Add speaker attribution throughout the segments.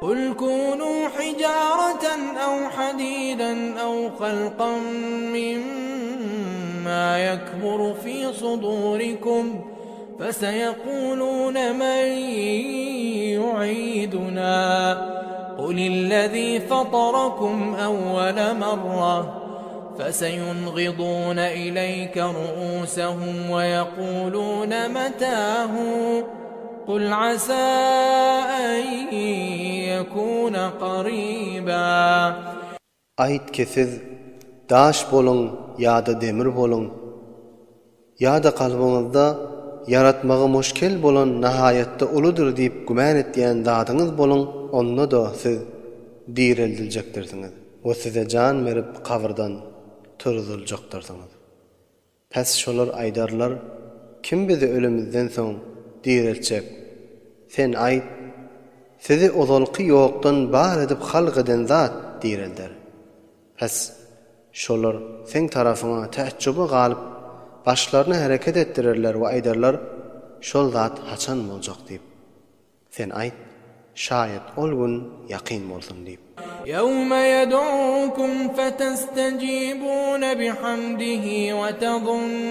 Speaker 1: قل كونوا حجارة أو حديدا أو خلقا مما يكبر في صدوركم فسيقولون من يعيدنا قل الذي فطركم أول مرة فسينغضون إليك رؤوسهم ويقولون متاه قل عسى أن يكون قريبا.
Speaker 2: Ayt ki siz daş bolun ya da demir bolun ya da kalbinizda yaratmagy müşkil bolan nihayetde uludur diýip güman etýän zadyňyz bolun, onda da siz dirildiljekdirsiniz. O size can berip kabirdan türüzüljakdyrsiniz. Pes şolar aýdarlar, kim bizi ölümizden soň diriltjek? Sen aýt, sizi ozalky ýokdan bar edip halk eden zat dirildir. Pes şolar sen tarafyna täçjübe galyp başlaryny hereket etdirirler we aýdarlar, şol zat haçan boljak diýip. Sen aýt, şayet ol gün ýaqyn bolsun diýip.
Speaker 1: Yawma yad'ukum fatastajibuna bihamdihi ve tadhunnuna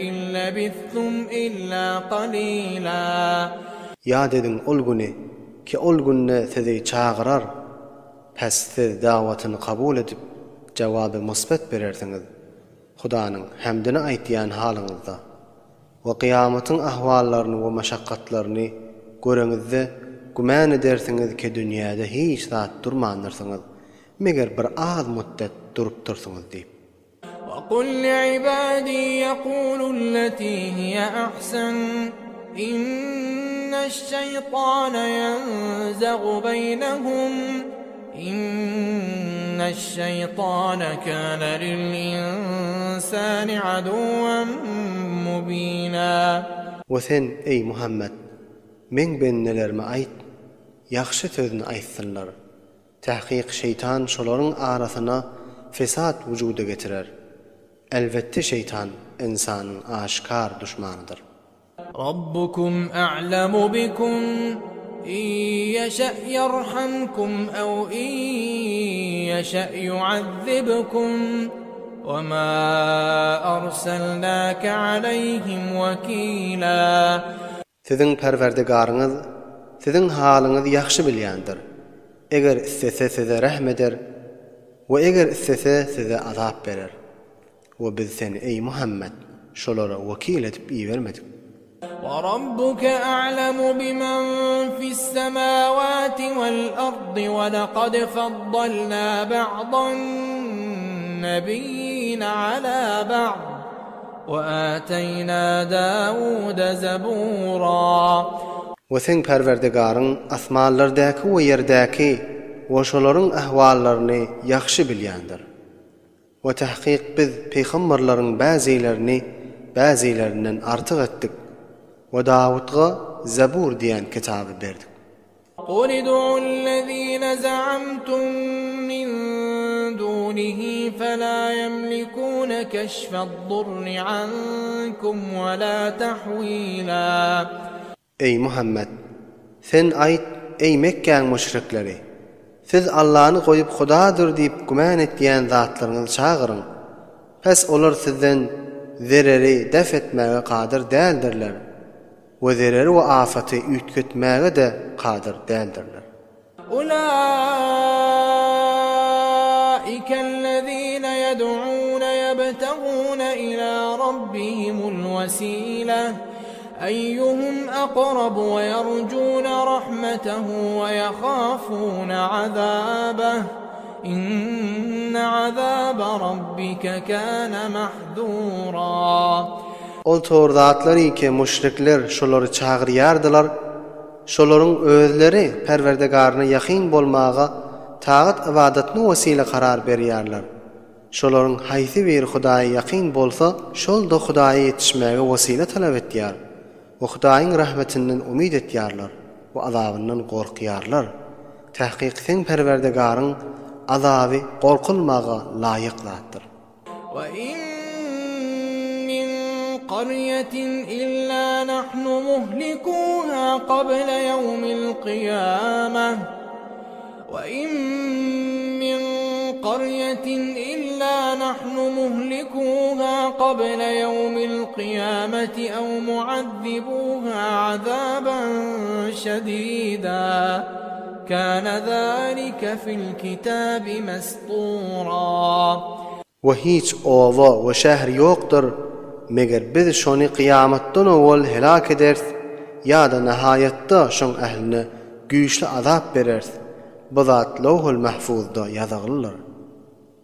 Speaker 1: illa bithum illa qalila.
Speaker 2: Ya dedin ol güni ki ol günne sizi çağırar, pes siz dawatyny kabul edip jawaby musbat berersiňiz. Hudaňyň hamdyny aýtýan halyňyzda we kıyamatyň ahwallaryny we maşakkatlaryny göreňizde güman edersiňiz ki dünýäde hiç zat durmandyrsynız, meger bir az muddet durup tursyňyz diýip.
Speaker 1: وَقُلْ لِعِبَادِي يَقُولُوا الَّتِي هِيَ أَحْسَنُ إِنَّ الشَّيْطَانَ يَنزَغُ بَيْنَهُمْ إِنَّ الشَّيْطَانَ كَانَ لِلْإِنسَانِ عَدُوًّا مُبِينًا.
Speaker 2: وَسَن ey Muhammed, men bennelerime aýt, ýaxşy sözüni aýtsynlar. Tahqiq şeytan şolaryň arasyna fesat wujuda getirer. Elbette şeytan insanyň aşkar düşmanydyr.
Speaker 1: Rabbukum a'lamu bikum in yasha yerhamkum aw in yasha yu'azzibkum ve ma arsalnaka alayhim wakila.
Speaker 2: Siziň perwerdigaryňyz siziň halyňyzy ýaxşy bilýändir. Eger istese size rahmet eder we eger istese size azap berer. We biz seni ey Muhammed şolara wakil edip iýermedik.
Speaker 1: وَرَبُّكَ أَعْلَمُ بِمَنْ فِي السَّمَاوَاتِ وَالْأَرْضِ وَلَقَدْ فَضَّلْنَا بَعْضَ النَّبِيِّينَ عَلَى بَعْضٍ وَآتَيْنَا دَاوُودَ زَبُورًا.
Speaker 2: Sen perwerdigaryň asmanlardaky we ýerdaky we şolaryň ahwallaryny ýaxşy bilýändir. We tahqiq biz peýgamberleriň bäzilerini bäzilerinden artyk etdik. We Dawudga Zabur diýen kitaby berdik.
Speaker 1: قُلِ ادْعُوا الَّذِينَ زَعَمْتُم مِّن دُونِهِ فَلَا يَمْلِكُونَ كَشْفَ الضُّرِّ عَنكُمْ وَلَا تَحْوِيلًا.
Speaker 2: Ey Muhammed, sen aýt ey Mekkäň müşrikleri, siz Allah'ını koyup Hudadyr diýip güman etýän zatlaryňyzy çağırın. Pes olar sizden zereri def etmäge qadir däldirler. We zereri we afaty üýtgetmäge de qadir däldirler.
Speaker 1: أولئك الذين يدعون يبتغون إلى ربهم الوسيلة أيهم أقرب ويرجون رحمته ويخافون عذابه إن عذاب ربك كان محذورا.
Speaker 2: Ol tordatlar ki müşrikler şolary çağırýardylar. Şolaryň özleri Perwerdigaryna ýaqyn bolmaga taat ibadatny wasila karar berýärler. Şolaryň haýsy bir Hudaýa ýaqyn bolsa, şol da Hudaýa ýetişmäge wasila talap etýär. We Hudaýyň rahmetinden umyd etýärler we azabyndan gorkýarlar. Tahqiq sen Perwerdigaryň azaby gorkulmaga laýyk zatdyr.
Speaker 1: قرية إلا نحن مهلكوها قبل يوم القيامة وإن من قرية إلا نحن مهلكوها قبل يوم القيامة أو معذبوها عذابا شديدا كان ذلك في الكتاب مسطورا.
Speaker 2: وهيج أوضا وشهر يوقدر مگر بذ شوني قيامتون اول هلاك ederth ya da nihayette şoň ähline güýçli azap bererth. Bu zat Lawhul Mahfuzda ýazaglylar.